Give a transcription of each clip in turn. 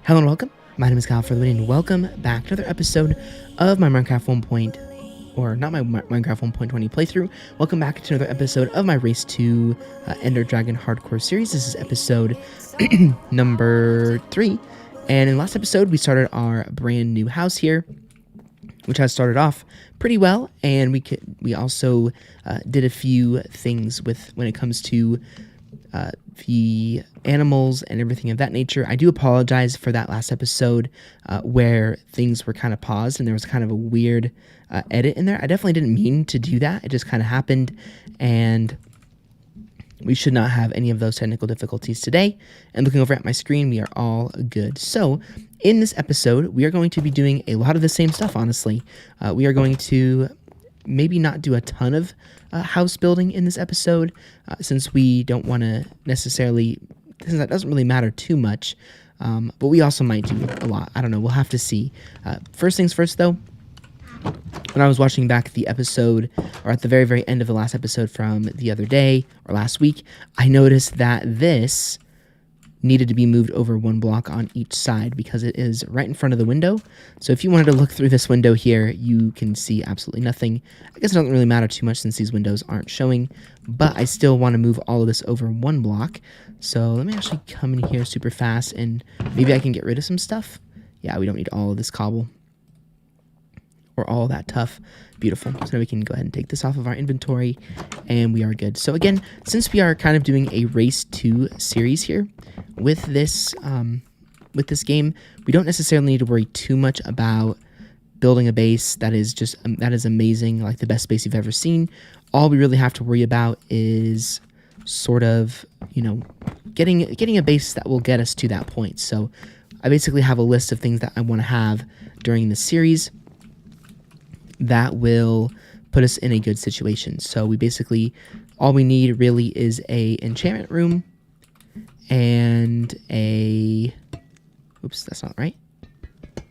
Hello and welcome. My name is Kyle FtW and welcome back to another episode of my Minecraft 1.20 playthrough. Welcome back to another episode of my Race to Ender Dragon Hardcore series. This is episode number 3. And in the last episode, we started our brand new house here, which has started off pretty well. And we also did a few things when it comes to the animals and everything of that nature. I do apologize for that last episode where things were kind of paused and there was kind of a weird edit in there. I definitely didn't mean to do that. It just kind of happened, and we should not have any of those technical difficulties today. And looking over at my screen, we are all good. So in this episode, we are going to be doing a lot of the same stuff, honestly. We are going to maybe not do a ton of house building in this episode, since we don't want to necessarily, since that doesn't really matter too much, but we also might do a lot. I don't know, we'll have to see. First things first though, when I was watching back the episode, or at the very, very end of the last episode from the other day, or last week, I noticed that this needed to be moved over one block on each side because it is right in front of the window. So if you wanted to look through this window here, you can see absolutely nothing. I guess it doesn't really matter too much since these windows aren't showing, but I still want to move all of this over one block. So let me actually come in here super fast, and maybe I can get rid of some stuff. Yeah, we don't need all of this cobble or all that tough. Beautiful. So now we can go ahead and take this off of our inventory, and we are good. So again, since we are kind of doing a Race 2 series here with this game, we don't necessarily need to worry too much about building a base that is just that is amazing, like the best base you've ever seen. All we really have to worry about is sort of, you know, getting a base that will get us to that point. So I basically have a list of things that I want to have during this series that will put us in a good situation. So we basically, all we need really is a enchantment room and a, oops, that's not right. I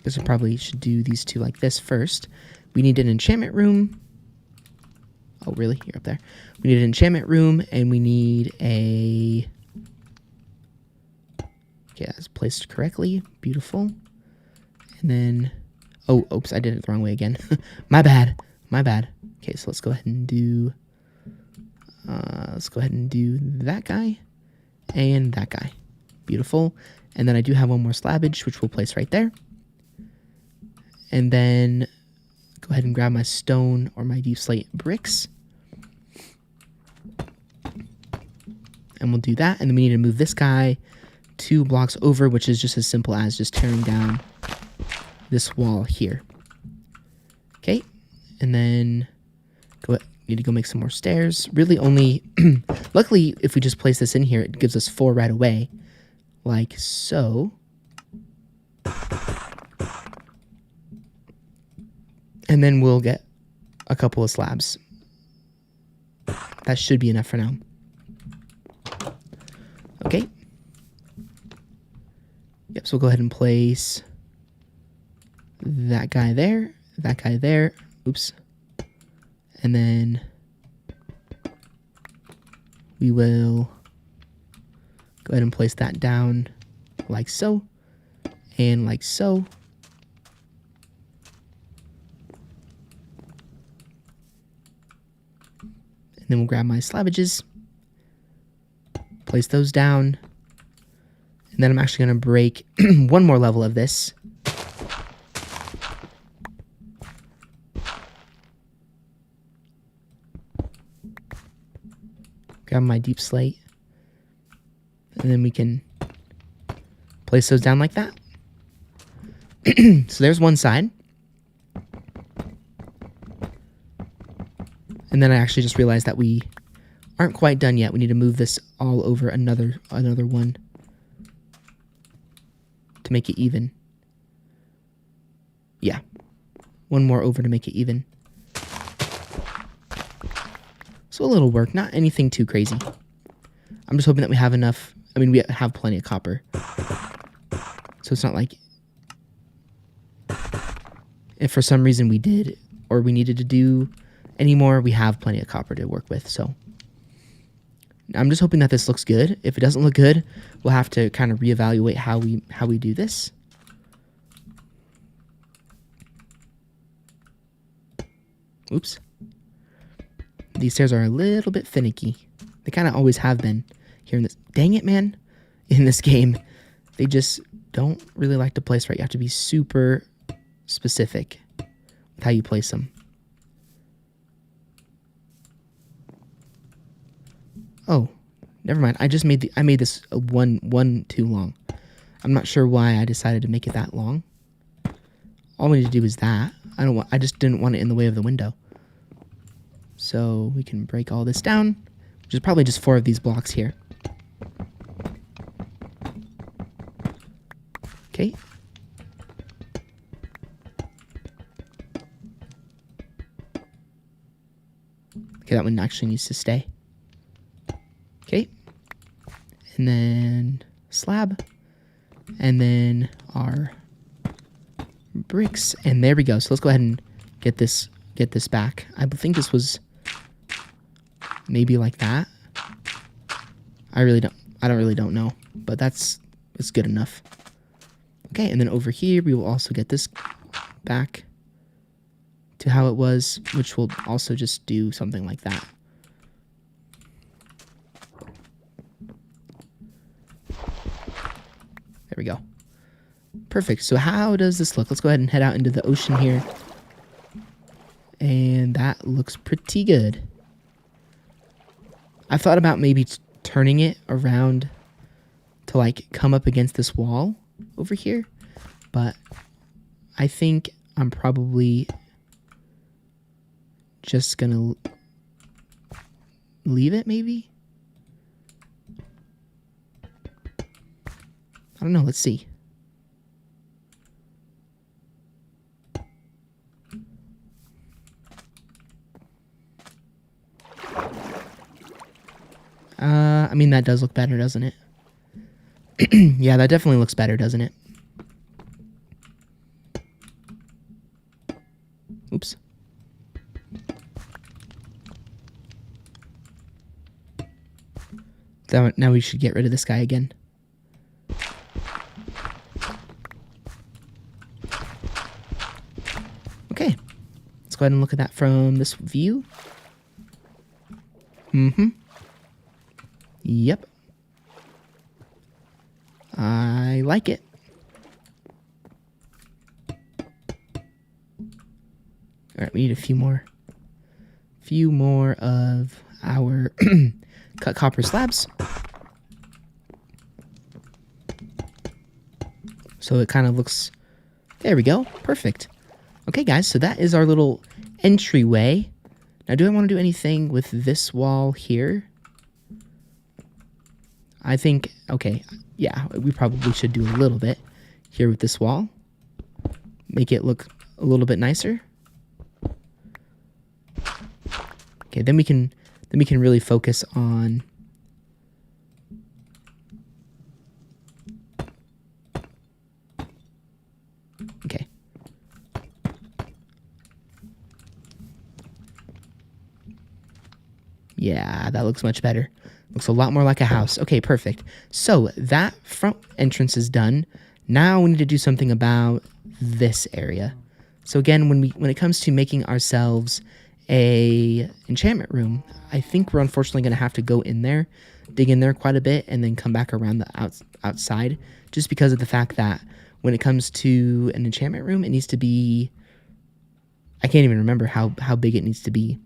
guess I probably should do these two like this first. We need an enchantment room. Oh, really? You're up there. We need an enchantment room, and we need a, okay, that's placed correctly. Beautiful. And then, oh, oops, I did it the wrong way again. My bad. Okay, so let's go ahead and do that guy and that guy. Beautiful. And then I do have one more slabbage, which we'll place right there. And then go ahead and grab my stone or my deep slate bricks. And we'll do that. And then we need to move this guy 2 blocks over, which is just as simple as just tearing down this wall here. Okay, and then need to go make some more stairs. Really only, luckily, if we just place this in here, it gives us 4 right away, like so. And then we'll get a couple of slabs. That should be enough for now. Okay. Yep, so we'll go ahead and place that guy there, oops, and then we will go ahead and place that down like so, and like so. And then we'll grab my slabbages, place those down, and then I'm actually going to break one more level of this. Grab my deep slate, and then we can place those down like that. So there's one side. And then I actually just realized that we aren't quite done yet. We need to move this all over another one to make it even. Yeah, one more over to make it even. So a little work, not anything too crazy. I'm just hoping that we have enough. I mean, we have plenty of copper. So it's not like if for some reason we did or we needed to do any more, we have plenty of copper to work with. So I'm just hoping that this looks good. If it doesn't look good, we'll have to kind of reevaluate how we do this. Oops. These stairs are a little bit finicky. They kind of always have been here in this. Dang it, man. In this game, they just don't really like to place right. You have to be super specific with how you place them. Oh, never mind. I made this one too long. I'm not sure why I decided to make it that long. All we need to do is that. I just didn't want it in the way of the window. So we can break all this down, which is probably just 4 of these blocks here. Okay. Okay, that one actually needs to stay. Okay. And then slab. And then our bricks. And there we go. So let's go ahead and get this back. I think this was maybe like that. I don't know, but it's good enough. Okay, and then over here we will also get this back to how it was, which will also just do something like that. There we go. Perfect. So how does this look? Let's go ahead and head out into the ocean here. And that looks pretty good. I thought about maybe turning it around to like come up against this wall over here, but I think I'm probably just gonna leave it maybe. I don't know, let's see. I mean, that does look better, doesn't it? Yeah, that definitely looks better, doesn't it? Oops. Now we should get rid of this guy again. Okay. Let's go ahead and look at that from this view. Yep. I like it. All right, we need a few more of our cut copper slabs. So it kind of looks, there we go, perfect. Okay, guys, so that is our little entryway. Now, do I want to do anything with this wall here? I think, okay, yeah, we probably should do a little bit here with this wall. Make it look a little bit nicer. Okay, then we can really focus on okay. Yeah, that looks much better. Looks a lot more like a house. Okay, perfect. So that front entrance is done. Now we need to do something about this area. So again, when it comes to making ourselves a enchantment room, I think we're unfortunately going to have to go in there, dig in there quite a bit, and then come back around the outside, just because of the fact that when it comes to an enchantment room, it needs to be, I can't even remember how big it needs to be,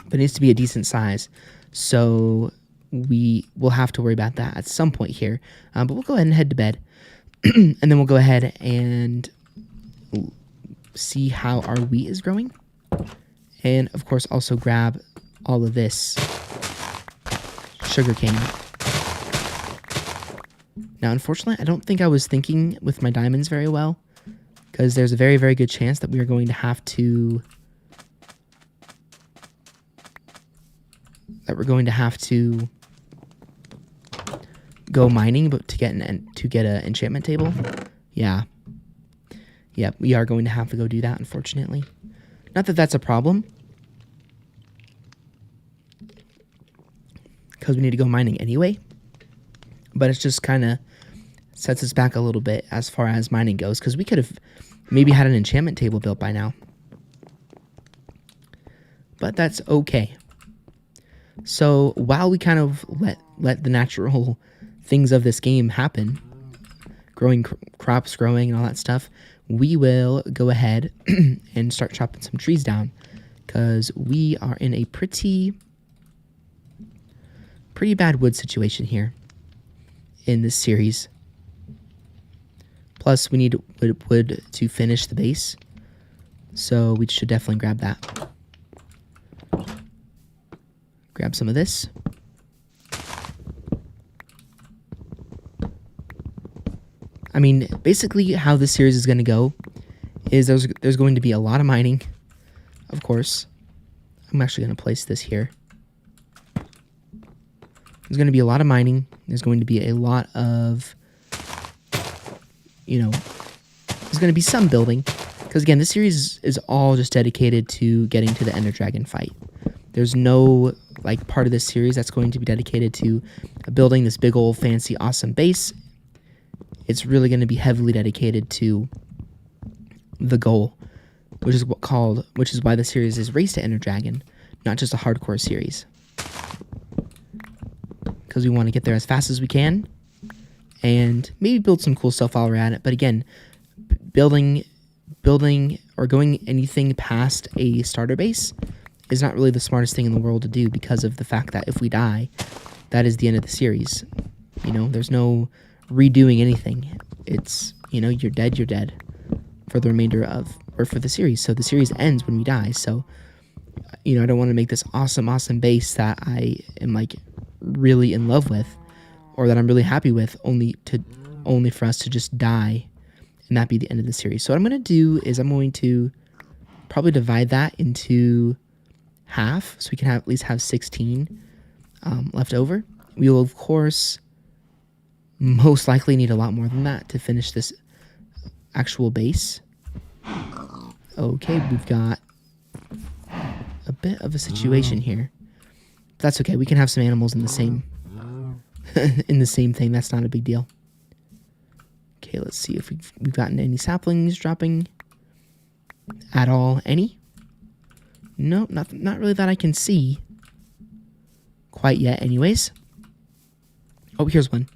but it needs to be a decent size. So we will have to worry about that at some point here. But we'll go ahead and head to bed. And then we'll go ahead and see how our wheat is growing. And, of course, also grab all of this sugar cane. Now, unfortunately, I don't think I was thinking with my diamonds very well, because there's a very, very good chance that we are going to have to go mining, but to get an enchantment table. Yeah, we are going to have to go do that, unfortunately. Not that that's a problem, because we need to go mining anyway. But it's just kind of sets us back a little bit as far as mining goes, because we could have maybe had an enchantment table built by now. But that's okay. So while we kind of let the natural things of this game happen, growing crops growing and all that stuff, we will go ahead and start chopping some trees down, because we are in a pretty bad wood situation here in this series. Plus, we need wood to finish the base, so we should definitely grab that. Grab some of this. I mean, basically how this series is going to go is there's going to be a lot of mining, of course. I'm actually going to place this here. There's going to be a lot of mining. There's going to be a lot of, there's going to be some building. Because again, this series is all just dedicated to getting to the Ender Dragon fight. There's no part of this series that's going to be dedicated to building this big old fancy awesome base. It's really going to be heavily dedicated to the goal, which is why the series is Race to Ender Dragon, not just a hardcore series. Because we want to get there as fast as we can, and maybe build some cool stuff while we're at it. But again, building or going anything past a starter base is not really the smartest thing in the world to do, because of the fact that if we die, that is the end of the series. There's no redoing anything. It's, you're dead for the remainder of, or for the series. So the series ends when we die. So, I don't want to make this awesome base that I am really in love with, or that I'm really happy with, only for us to just die and that be the end of the series. So what I'm going to do is I'm going to probably divide that into half, so we can at least have 16 left over. We will, of course, most likely need a lot more than that to finish this actual base. Okay, we've got a bit of a situation here. That's okay. We can have some animals in the same in the same thing. That's not a big deal. Okay, let's see if we've gotten any saplings dropping at all. Any? No, not really that I can see quite yet anyways. Oh, here's one.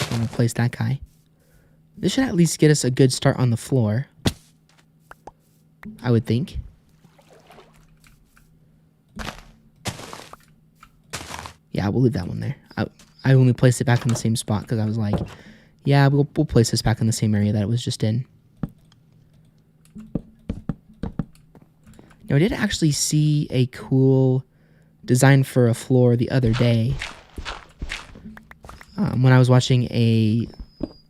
I'm going to place that guy. This should at least get us a good start on the floor, I would think. Yeah, we'll leave that one there. I only placed it back in the same spot because I was like, yeah, we'll place this back in the same area that it was just in. Now, I did actually see a cool design for a floor the other day when I was watching a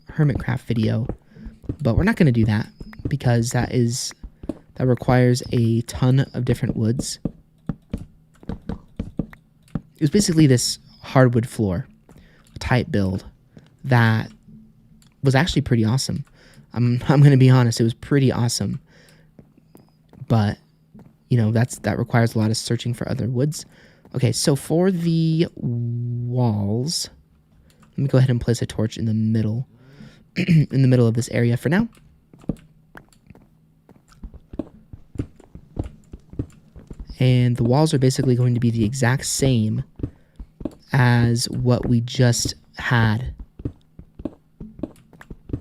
Hermitcraft video, but we're not going to do that because that requires a ton of different woods. It was basically this hardwood floor type build that was actually pretty awesome. I'm going to be honest, it was pretty awesome, but that requires a lot of searching for other woods. Okay, so for the walls, let me go ahead and place a torch in the middle in the middle of this area for now. And the walls are basically going to be the exact same as what we just had,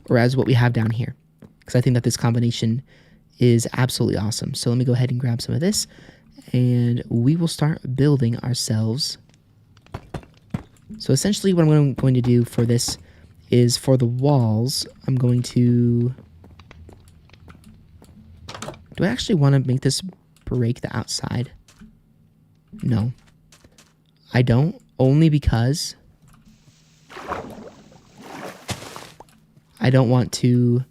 or as what we have down here, because I think that this combination is absolutely awesome. So let me go ahead and grab some of this, and we will start building ourselves. So essentially what I'm going to do for this is, for the walls, I'm going to... Do I actually want to make this break the outside? No. I don't, only because I don't want to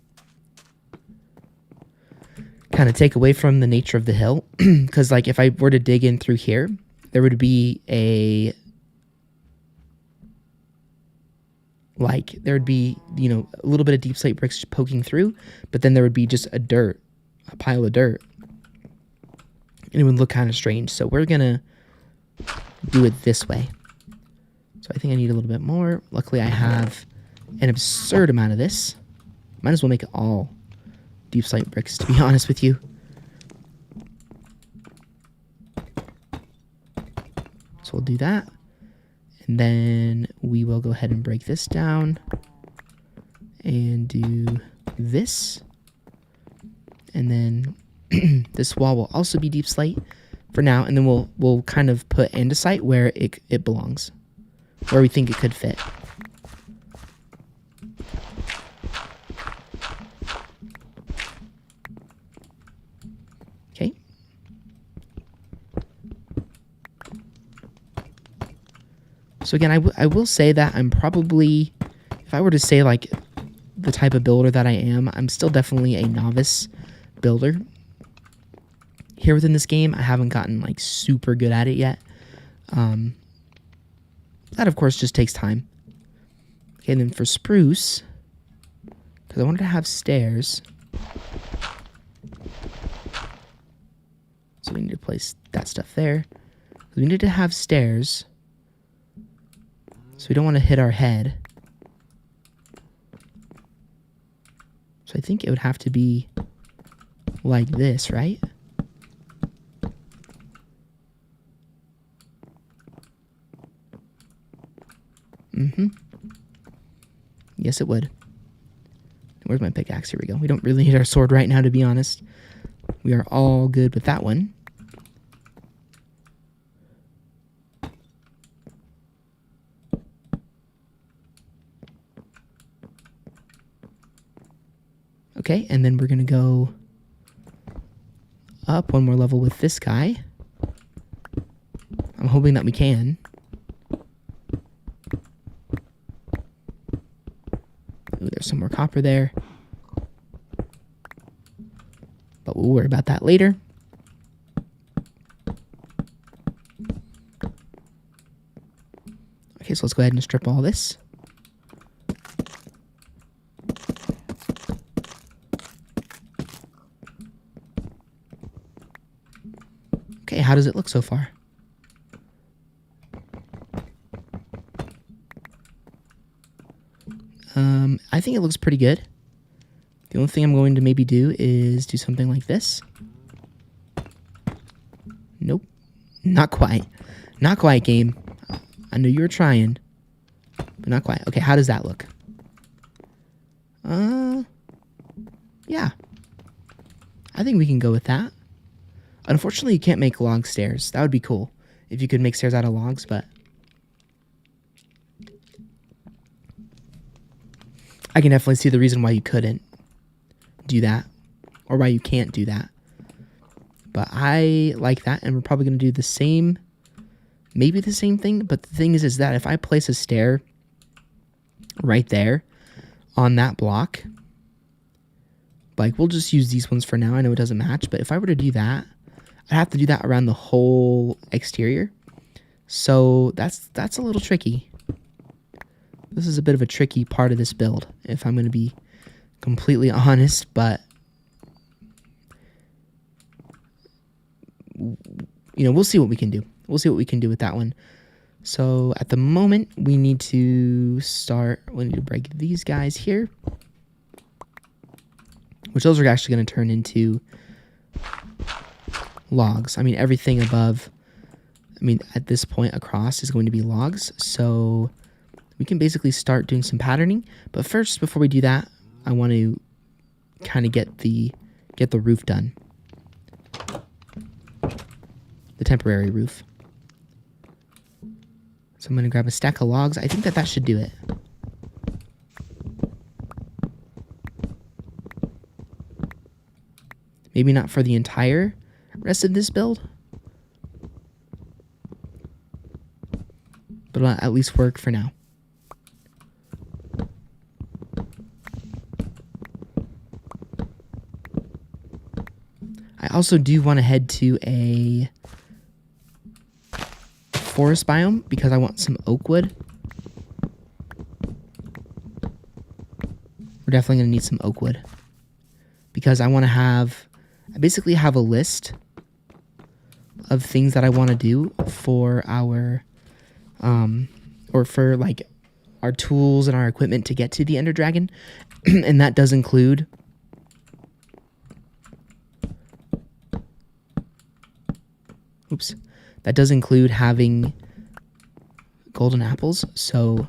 kind of take away from the nature of the hill. Because, if I were to dig in through here, there would be a... there would be, a little bit of deep slate bricks poking through, but then there would be just a pile of dirt. And it would look kind of strange. So we're going to do it this way. So I think I need a little bit more. Luckily, I have an absurd amount of this. Might as well make it all deep slate bricks, to be honest with you. So we'll do that. And then we will go ahead and break this down and do this. And then this wall will also be deep slate for now. And then we'll kind of put andesite where it belongs, where we think it could fit. Okay. So again, I will say that I'm probably, if I were to say like the type of builder that I am, I'm still definitely a novice builder. Here within this game, I haven't gotten like super good at it yet. That of course just takes time. Okay, and then for spruce, because I wanted to have stairs, so we need to place that stuff there. We need to have stairs, so we don't want to hit our head. So I think it would have to be like this, right? Yes, it would. Where's my pickaxe? Here we go. We don't really need our sword right now, to be honest. We are all good with that one. Okay, and then we're going to go up one more level with this guy. I'm hoping that we can. Ooh, there's some more copper there. But we'll worry about that later. Okay, so let's go ahead and strip all this. Okay, how does it look so far? I think it looks pretty good. The only thing I'm going to maybe do is do something like this. Nope. Not quite. Not quite, game. I know you were trying, but not quite. Okay, how does that look? Yeah. I think we can go with that. Unfortunately, you can't make log stairs. That would be cool if you could make stairs out of logs, but I can definitely see the reason why you couldn't do that, or why you can't do that. But I like that, and we're probably going to do the same, maybe the same thing, but the thing is that if I place a stair right there on that block, like, we'll just use these ones for now. I know it doesn't match, but if I were to do that, I'd have to do that around the whole exterior. So that's a little tricky. This is a bit of a tricky part of this build, if I'm going to be completely honest, but you know, we'll see what we can do. We'll see what we can do with that one. So at the moment, we need to break these guys here, which those are actually going to turn into logs. I mean, everything above, at this point across is going to be logs. So we can basically start doing some patterning. But first, before we do that, I want to kind of get the roof done. The temporary roof. So I'm going to grab a stack of logs. I think that should do it. Maybe not for the entire rest of this build, but it'll at least work for now. I also do want to head to a forest biome because I want some oak wood. We're definitely going to need some oak wood because I basically have a list of things that I want to do for our or for like our tools and our equipment to get to the Ender Dragon. And that does include that does include having golden apples. So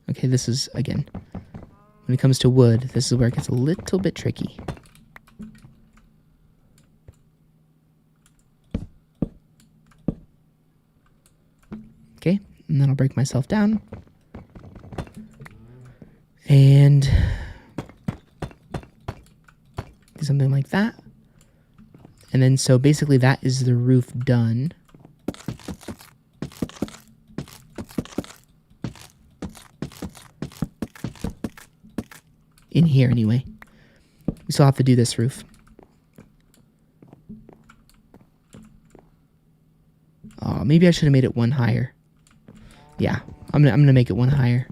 okay, this is, again, when it comes to wood, this is where it gets a little bit tricky. Okay, and then I'll break myself down. And do something like that. And then, so basically that is the roof done. In here, anyway. We still have to do this roof. Oh, maybe I should have made it one higher. Yeah, I'm gonna make it one higher.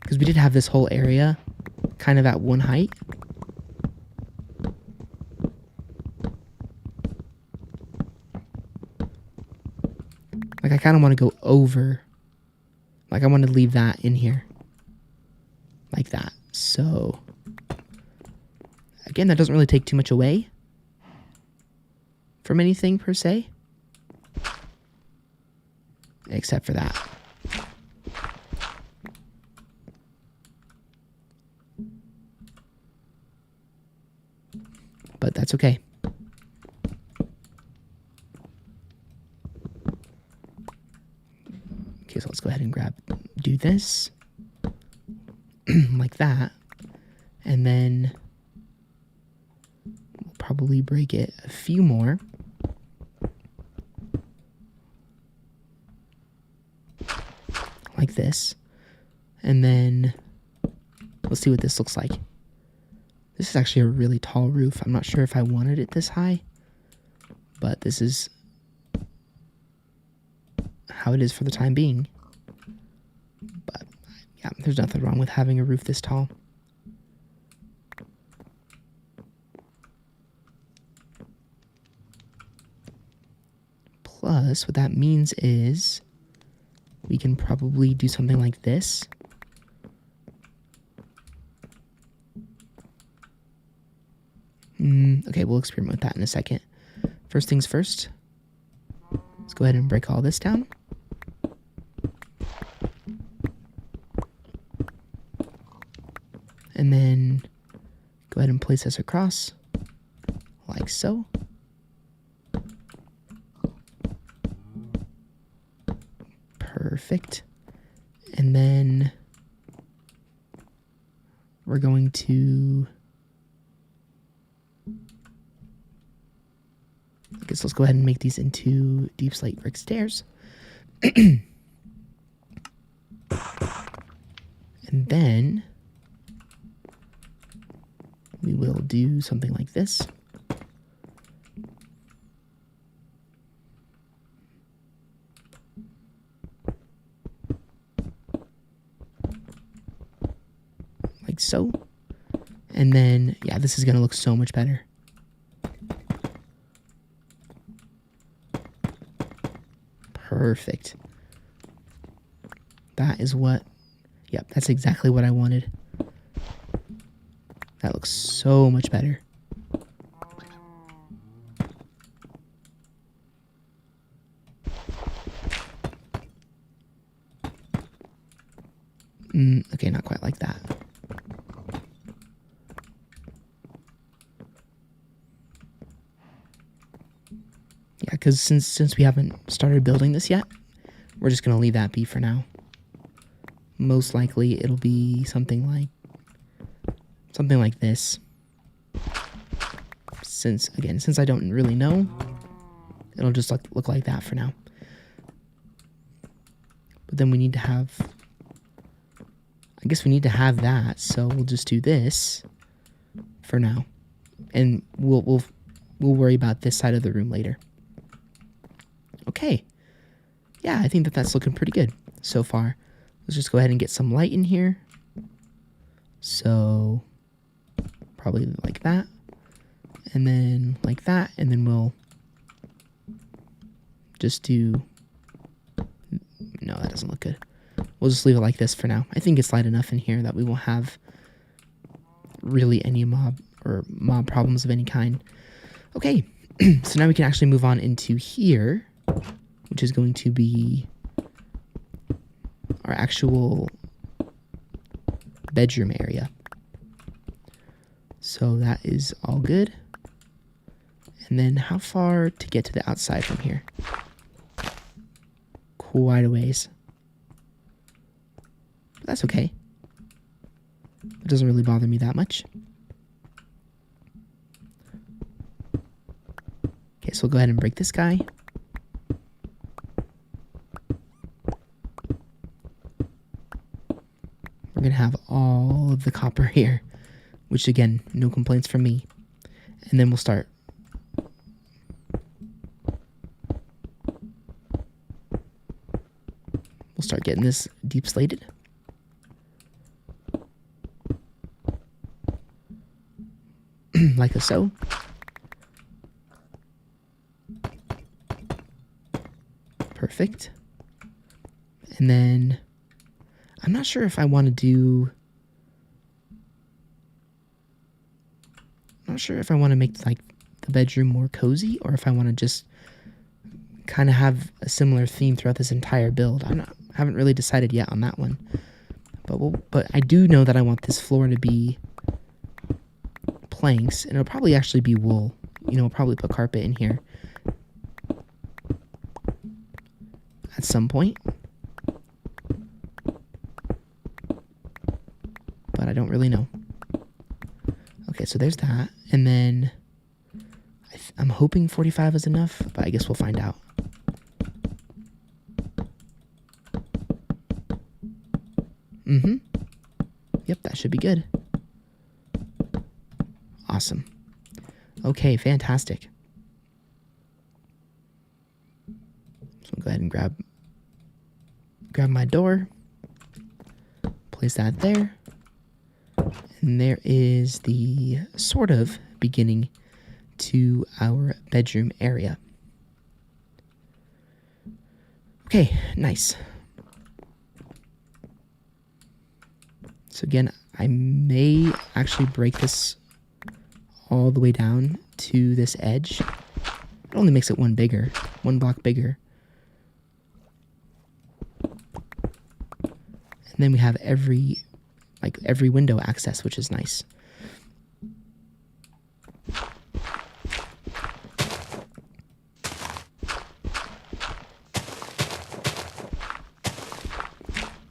Because we did have this whole area kind of at one height. Like, I kind of want to go over. Like, I want to leave that in here. Like that. So, again, that doesn't really take too much away from anything, per se. Except for that. But that's okay. Okay, so let's go ahead and do this. Like that. And then we'll probably break it a few more. Like this. And then let's see what this looks like. This is actually a really tall roof. I'm not sure if I wanted it this high, but this is how it is for the time being. But yeah, there's nothing wrong with having a roof this tall. Plus, what that means is we can probably do something like this. Okay, we'll experiment with that in a second. First things first, let's go ahead and break all this down. And then go ahead and place this across, like so. Perfect. And then we're going to, I guess let's go ahead and make these into deep slate brick stairs. And then we will do something like this. Like so. And then, yeah, this is going to look so much better. Perfect. That is what, yep, that's exactly what I wanted. That looks so much better. Okay, not quite like that. Yeah, because since we haven't started building this yet, we're just going to leave that be for now. Most likely it'll be something like this. Since I don't really know, it'll just look like that for now. But then we need to have, I guess we need to have that, so we'll just do this for now. And we'll worry about this side of the room later. Okay. Yeah, I think that's looking pretty good so far. Let's just go ahead and get some light in here. So probably like that. And then like that. And then we'll just do... No, that doesn't look good. We'll just leave it like this for now. I think it's light enough in here that we won't have really any mob problems of any kind. Okay, so now we can actually move on into here, which is going to be our actual bedroom area. So that is all good. And then how far to get to the outside from here? Quite a ways. But that's okay. It doesn't really bother me that much. Okay, so we'll go ahead and break this guy. We're going to have all of the copper here, which again, no complaints from me. And then we'll start. We'll start getting this deep slated. Like so. Perfect. And then I'm not sure if I want to do... I'm not sure if I want to make like the bedroom more cozy or if I want to just kind of have a similar theme throughout this entire build. Haven't really decided yet on that one. But I do know that I want this floor to be planks, and it'll probably actually be wool. You know, we'll probably put carpet in here at some point. But I don't really know. Okay, so there's that. And then I'm hoping 45 is enough, but I guess we'll find out. Yep, that should be good. Awesome. Okay, fantastic. So I'll go ahead and grab my door. Place that there. And there is the sort of beginning to our bedroom area. Okay, nice. So again, I may actually break this all the way down to this edge. It only makes it one block bigger. And then we have every window access, which is nice.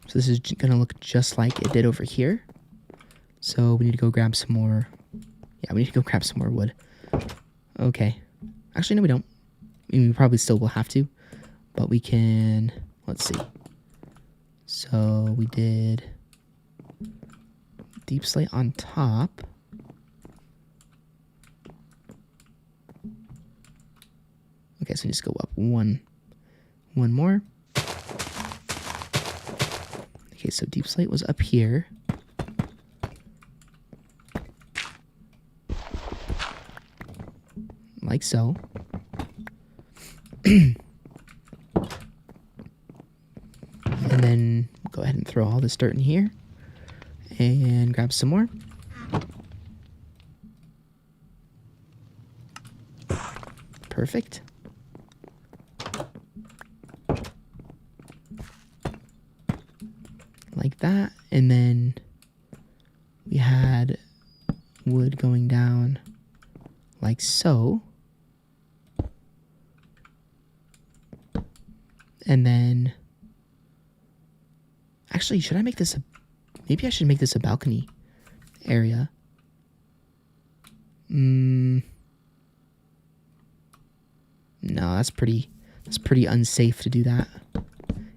So this is going to look just like it did over here. So we need to go grab some more. Yeah, we need to go grab some more wood. Okay. Actually, no, we don't. I mean, we probably still will have to. But we can... Let's see. So we did deep slate on top. Okay, so we just go up one more. Okay, so deep slate was up here. Like so. And then go ahead and throw all this dirt in here. And grab some more. Perfect. Like that. And then we had wood going down like so. And then actually, should I make this maybe I should make this a balcony area. No, that's pretty unsafe to do that.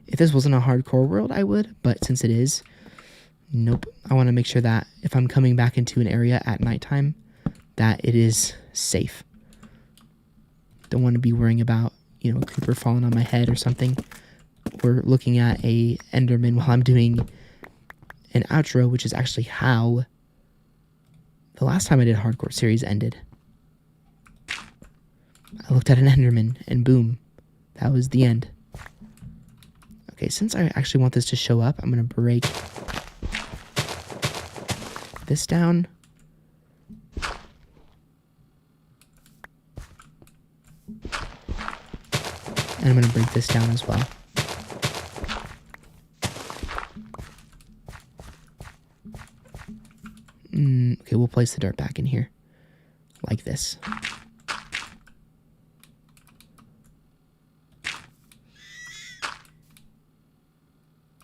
If this wasn't a hardcore world, I would, but since it is, nope. I want to make sure that if I'm coming back into an area at nighttime, that it is safe. Don't want to be worrying about, a creeper falling on my head or something, we're looking at a Enderman while I'm doing an outro, which is actually how the last time I did a hardcore series ended. I looked at an Enderman and boom, that was the end. Okay, since I actually want this to show up, I'm going to break this down. And I'm going to break this down as well. Okay, we'll place the dirt back in here. Like this.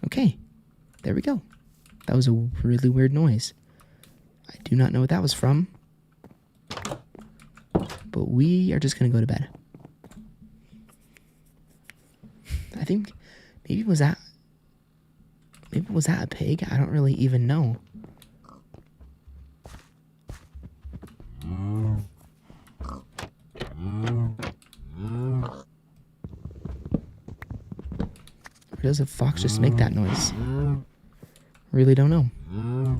Okay, there we go. That was a really weird noise. I do not know what that was from. But we are just going to go to bed. I think maybe was that a pig? I don't really even know. Or does a fox just make that noise? Really don't know.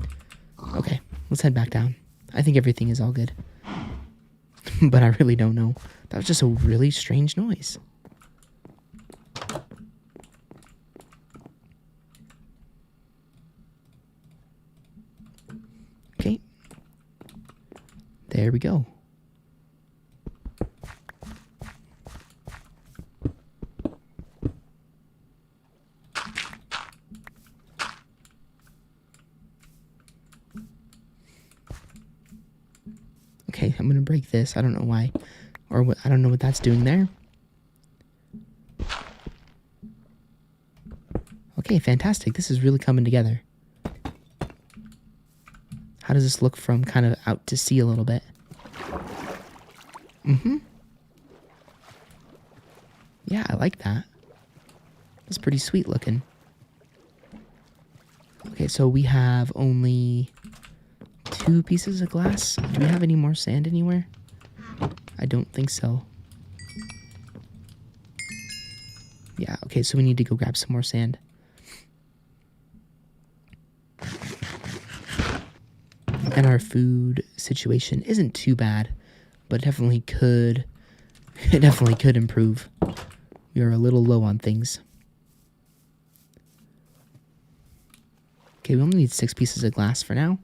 Okay, let's head back down. I think everything is all good. But I really don't know. That was just a really strange noise. Okay. There we go. Okay, I'm gonna break this. I don't know why, or what. I don't know what that's doing there. Okay, fantastic. This is really coming together. How does this look from kind of out to sea a little bit? Yeah, I like that. That's pretty sweet looking. Okay, so we have only 2 pieces of glass. Do we have any more sand anywhere? I don't think so. Yeah, okay, so we need to go grab some more sand. And our food situation isn't too bad, but it definitely could improve. We are a little low on things. Okay, we only need 6 pieces of glass for now.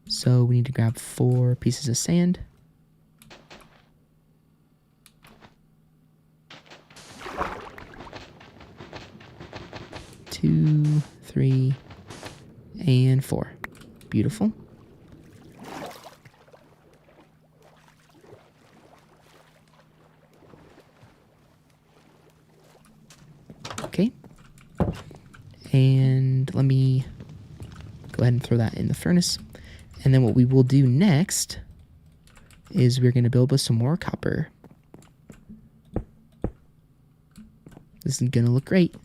So we need to grab 4 pieces of sand. Two, 3, and 4. Beautiful. Okay. And let me go ahead and throw that in the furnace. And then what we will do next is we're going to build with some more copper. This is going to look great.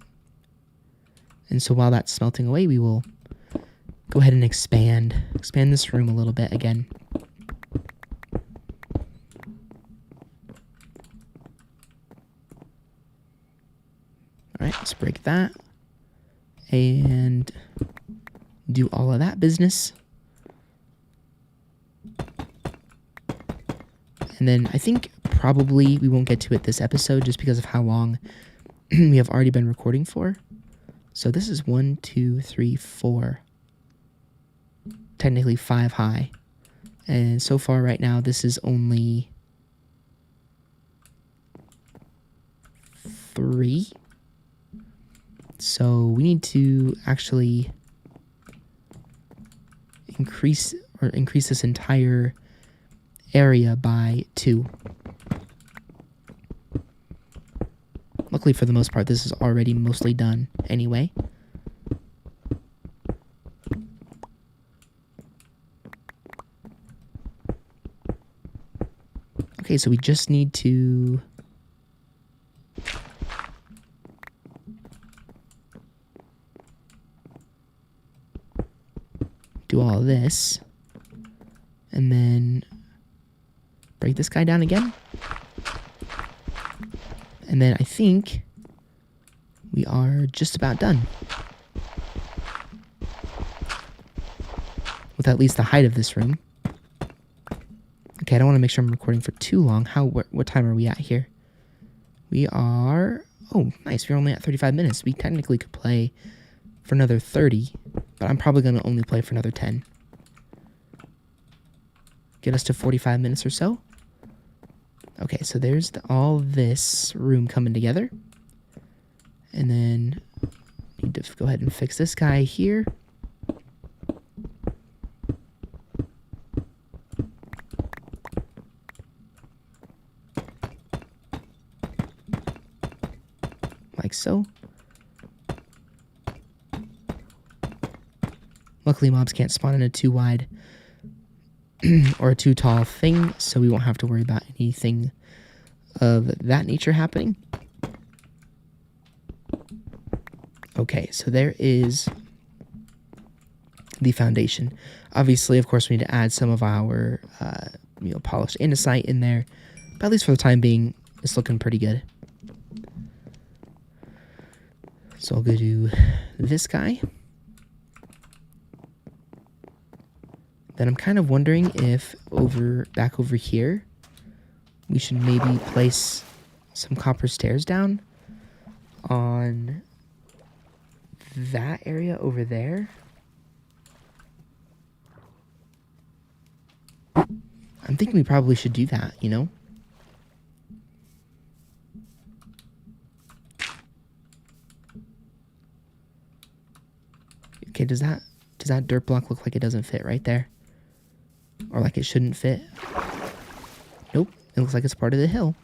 And so while that's smelting away, we will go ahead and expand this room a little bit again. All right, let's break that and do all of that business. And then I think probably we won't get to it this episode just because of how long we have already been recording for. So this is 1, 2, 3, 4. Technically 5 high. And so far right now, this is only 3. So we need to actually increase this entire area by 2. Luckily, for the most part, this is already mostly done anyway. Okay, so we just need to do all of this, and then break this guy down again. And then I think we are just about done. With at least the height of this room. Okay, I don't want to make sure I'm recording for too long. What time are we at here? We are... Oh, nice. We're only at 35 minutes. We technically could play for another 30, but I'm probably going to only play for another 10. Get us to 45 minutes or so. Okay, so there's all this room coming together. And then need to go ahead and fix this guy here. Like so. Luckily, mobs can't spawn in a too wide or a too tall thing, so we won't have to worry about anything of that nature happening. Okay, so there is the foundation. Obviously, of course, we need to add some of our polished andesite in there, but at least for the time being, it's looking pretty good. So I'll go to this guy. Then I'm kind of wondering if back over here, we should maybe place some copper stairs down on that area over there. I'm thinking we probably should do that, you know? Okay, does that dirt block look like it doesn't fit right there? Or like it shouldn't fit? Nope, it looks like it's part of the hill.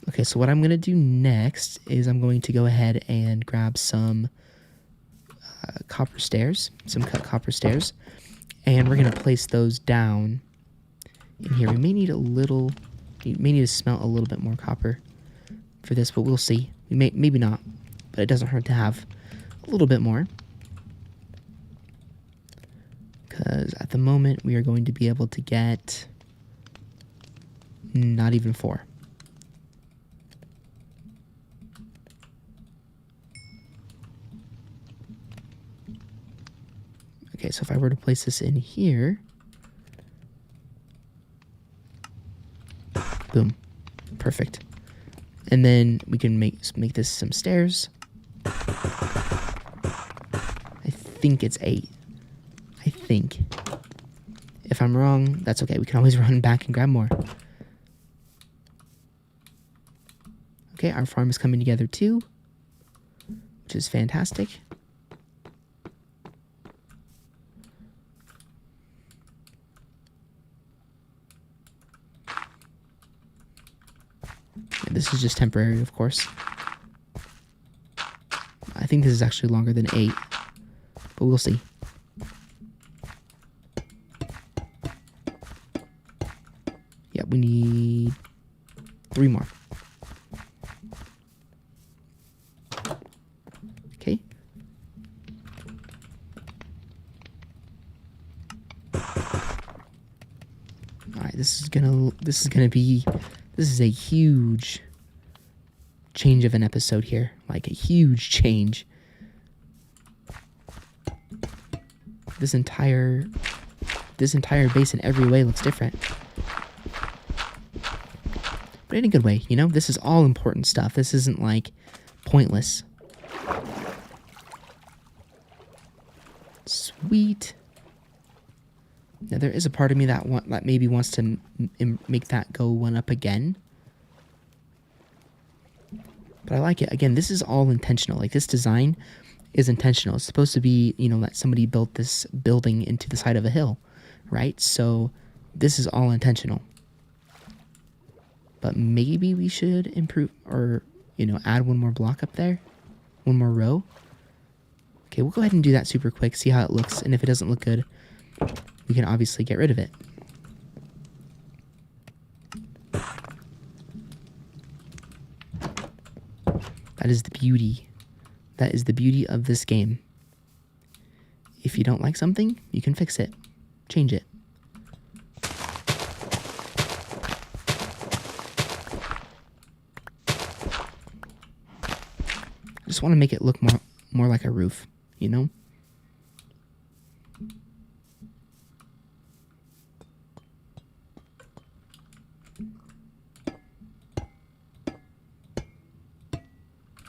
Okay, so what I'm going to do next is I'm going to go ahead and grab some copper stairs, some cut copper stairs, and we're going to place those down in here. We may need to smelt a little bit more copper for this, but we'll see. Maybe not, but it doesn't hurt to have a little bit more. Because at the moment, we are going to be able to get not even 4. Okay, so if I were to place this in here, boom, perfect. And then we can make this some stairs. I think it's 8. I think. If I'm wrong, that's okay. We can always run back and grab more. Okay, our farm is coming together too, which is fantastic. And this is just temporary, of course. I think this is actually longer than 8, but we'll see. Yeah, we need 3 more. Okay. All right, this is a huge change of an episode here, like a huge change. This entire base in every way looks different. But in a good way, you know? This is all important stuff. This isn't, like, pointless. Sweet. Now, there is a part of me that maybe wants to make that go 1 up again. But I like it. Again, this is all intentional. Like, this design is intentional. It's supposed to be, you know, that somebody built this building into the side of a hill, right? So, this is all intentional. But maybe we should improve or, you know, add 1 more block up there. 1 more row. Okay, we'll go ahead and do that super quick, see how it looks. And if it doesn't look good, we can obviously get rid of it. That is the beauty. That is the beauty of this game. If you don't like something, you can fix it. Change it. Just want to make it look more like a roof, you know?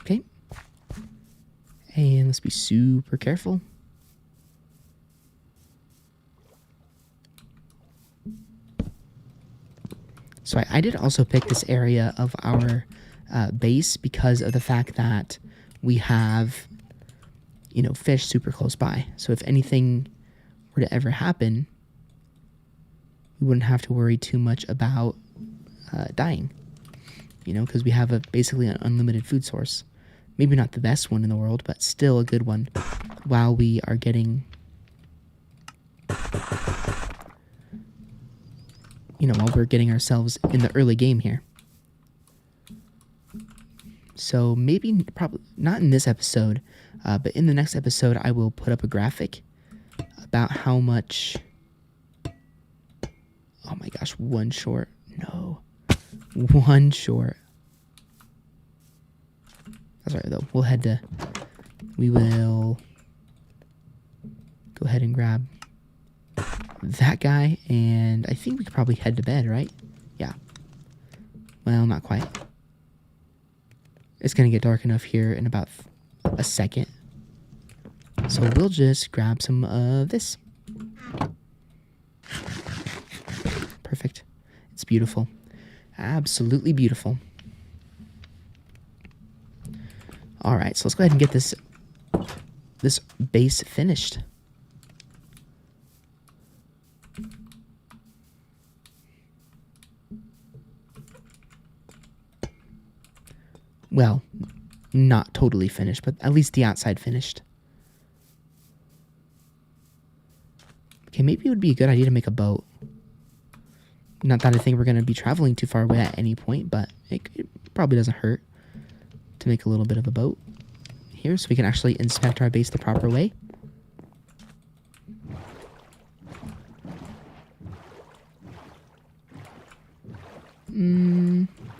Okay. And let's be super careful. So I did also pick this area of our base because of the fact that we have, you know, fish super close by. So if anything were to ever happen, we wouldn't have to worry too much about dying, you know, because we have basically an unlimited food source. Maybe not the best one in the world, but still a good one while we are getting, you know, while we're getting ourselves in the early game here. So maybe, probably not in this episode, but in the next episode, I will put up a graphic about how much. Oh my gosh, one short. No. One short. That's all right, though. We will go ahead and grab that guy, and I think we could probably head to bed, right? Yeah. Well, not quite. It's going to get dark enough here in about a second. So we'll just grab some of this. Perfect. It's beautiful. Absolutely beautiful. All right, so let's go ahead and get this base finished. Well, not totally finished, but at least the outside finished. Okay, maybe it would be a good idea to make a boat. Not that I think we're going to be traveling too far away at any point, but it probably doesn't hurt to make a little bit of a boat here so we can actually inspect our base the proper way.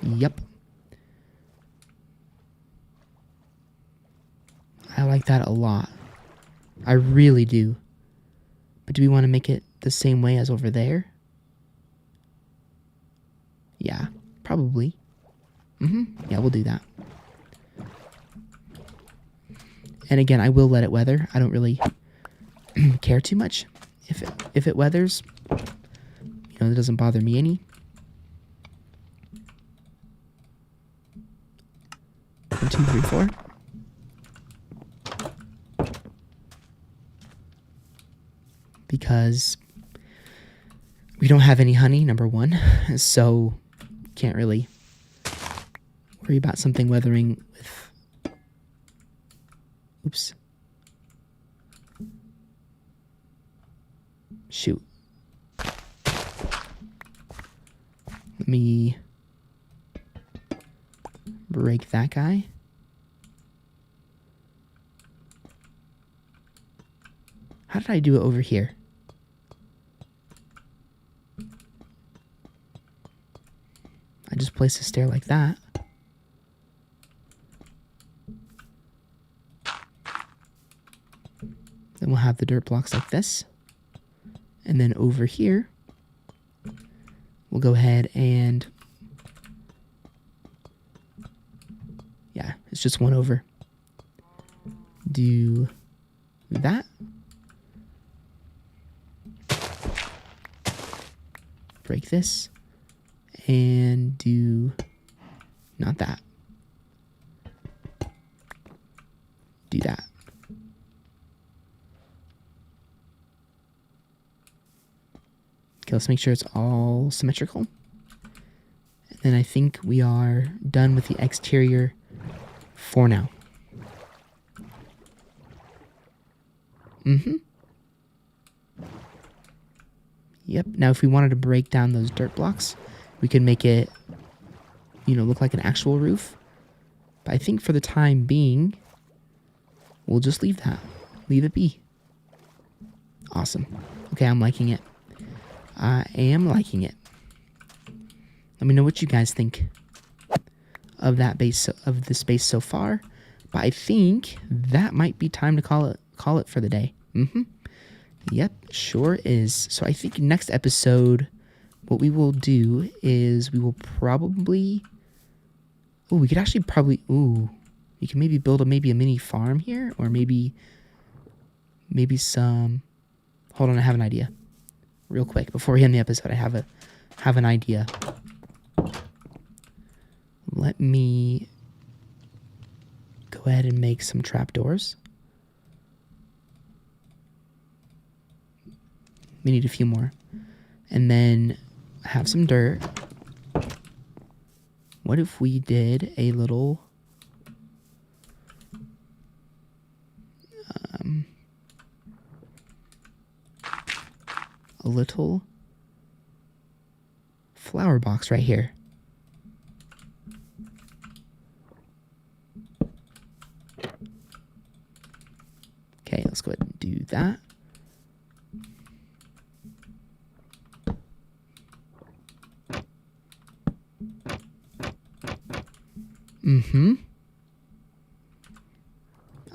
Yep. I like that a lot. I really do. But do we want to make it the same way as over there? Yeah, probably. Yeah, we'll do that. And again, I will let it weather. I don't really care too much if it weathers. You know, it doesn't bother me any. One, two, three, four. Because we don't have any honey, number one, so can't really worry about something weathering with... Oops. Shoot. Let me break that guy. How did I do it over here? I just placed a stair like that. Then we'll have the dirt blocks like this. And then over here, we'll go ahead and... Yeah, it's just one over. Do that. Break this. And do not that. Do that. Okay, let's make sure it's all symmetrical. And then I think we are done with the exterior for now. Yep. Now, if we wanted to break down those dirt blocks, we could make it, you know, look like an actual roof. But I think for the time being, we'll just leave that. Leave it be. Awesome. Okay, I'm liking it. I am liking it. Let me know what you guys think of that base, of this base so far. But I think that might be time to call it for the day. Yep, sure is. So I think next episode, what we will do is we will probably... Oh, we could actually probably... Ooh, we can maybe build a mini farm here, or maybe some... Hold on, I have an idea. Real quick, before we end the episode, I have an idea. Let me go ahead and make some trapdoors. We need a few more. And then have some dirt. What if we did a little... a little flower box right here. Okay, let's go ahead and do that.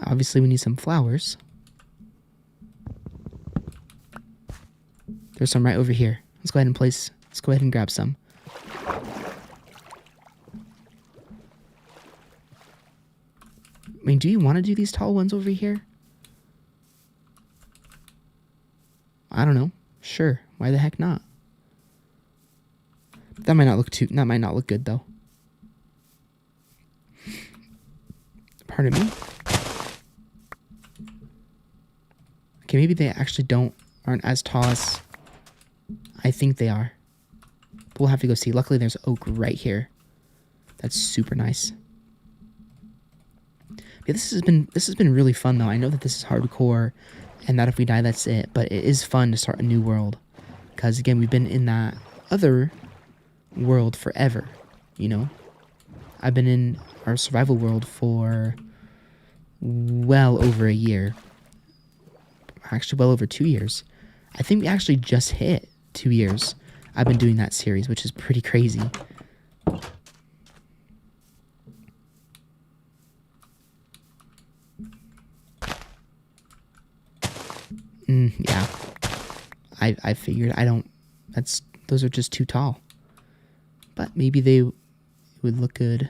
Obviously, we need some flowers. There's some right over here. Let's go ahead and grab some. I mean, do you want to do these tall ones over here? I don't know. Sure. Why the heck not? That might not look good though. Pardon me. Okay, maybe they actually aren't as tall as I think they are. But we'll have to go see. Luckily, there's oak right here. That's super nice. Yeah, this has been really fun though. I know that this is hardcore, and that if we die, that's it. But it is fun to start a new world, because again, we've been in that other world forever. You know, I've been in our survival world for well over a year. Actually, well over 2 years. I think we actually just hit 2 years. I've been doing that series, which is pretty crazy. Yeah. I figured those are just too tall. But maybe they would look good.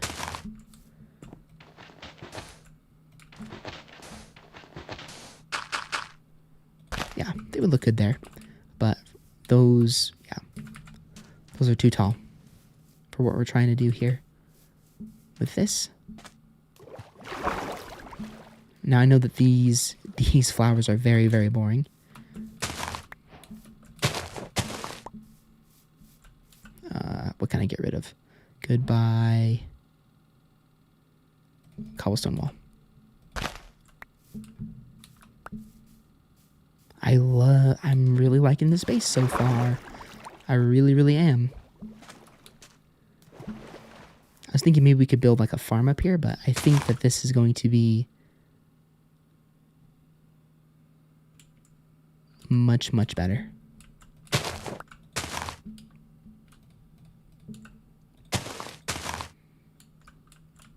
Yeah, they would look good there. But those are too tall for what we're trying to do here with this. Now I know that these flowers are very, very boring. What can I get rid of? Goodbye. Cobblestone wall. I'm really liking this base so far. I really, really am. I was thinking maybe we could build like a farm up here, but I think that this is going to be much, much better.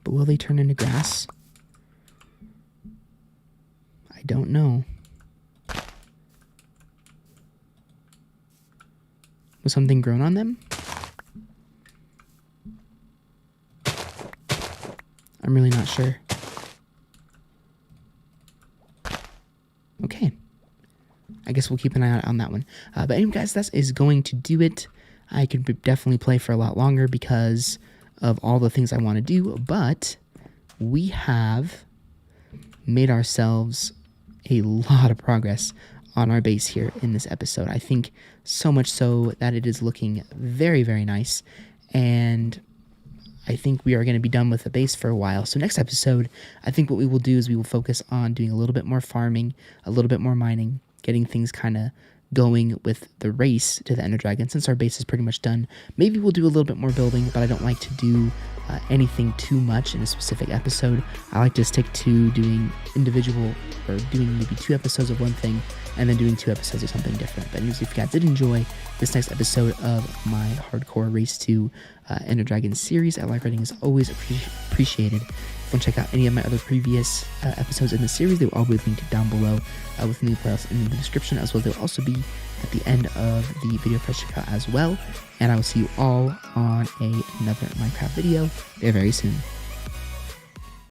But will they turn into grass? I don't know. Was something grown on them? I'm really not sure. Okay. I guess we'll keep an eye out on that one. But anyway, guys, that is going to do it. I could definitely play for a lot longer because of all the things I want to do, but we have made ourselves a lot of progress on our base here in this episode. I think so much so that it is looking very, very nice, and I think we are going to be done with the base for a while. So next episode, I think what we will do is we will focus on doing a little bit more farming, a little bit more mining, getting things kind of going with the race to the Ender Dragon. Since our base is pretty much done, maybe we'll do a little bit more building, but I don't like to do anything too much in a specific episode. I like to stick to doing individual, or doing maybe 2 episodes of one thing and then doing 2 episodes of something different. But anyways, if you guys did enjoy this next episode of my Hardcore Race to Ender Dragon series, live rating is always appreciated. If you want to check out any of my other previous episodes in the series, they will all be linked down below with new playlists in the description, as well as they'll also be at the end of the video for us to check out as well. And I will see you all on another Minecraft video very, very soon.